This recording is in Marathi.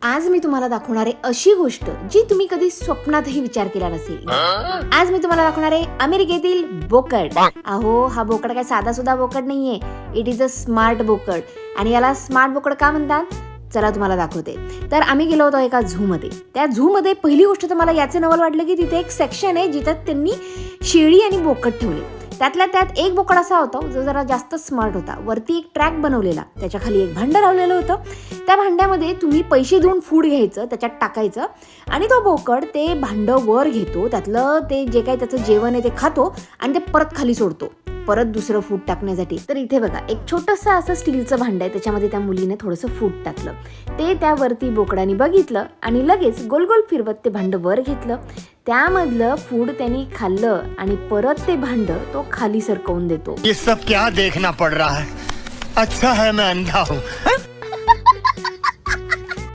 आज मी तुम्हाला दाखवणार आहे अशी गोष्ट जी तुम्ही कधी स्वप्नातही विचार केला नसेल. आज मी तुम्हाला दाखवणार आहे अमेरिकेतील बोकड. अहो, हा बोकड काय साधा सुद्धा बोकड नाहीये. इट इज अ स्मार्ट बोकड. आणि याला स्मार्ट बोकड का म्हणतात? चला तुम्हाला दाखवते. तर आम्ही गेलो होतो एका झू मध्ये. त्या झू मध्ये पहिली गोष्ट तर मला याचे नवल वाटलं की तिथे एक सेक्शन आहे जिथं त्यांनी शेळी आणि बोकड ठेवले. त्यातल्या त्यात एक बोकड असा होता जो जरा जास्त स्मार्ट होता. वरती एक ट्रॅक बनवलेला, त्याच्या खाली एक भांडं लावलेलं होतं. त्या भांड्यामध्ये तुम्ही पैसे देऊन फूड घ्यायचं, त्याच्यात टाकायचं आणि तो बोकड ते भांडं वर घेतो, त्यातलं ते जे काही त्याचं जेवण आहे ते खातो आणि ते परत खाली सोडतो परत दुसरं फूड टाकण्यासाठी. तर इथे बघा, एक छोटंसं असं स्टीलचं भांडं आहे, त्याच्यामध्ये त्या मुलीने थोडंसं फूड टाकलं. ते त्यावरती बोकडाने बघितलं आणि लगेच गोल गोल फिरवत ते भांडं वर घेतलं. त्यामधलं फूड त्यांनी खाल्लं आणि परत ते भांडं तो खाली सरकवून देतो. ये सब क्या देखना पड़ रहा है? अच्छा है मैं अंधा हूँ.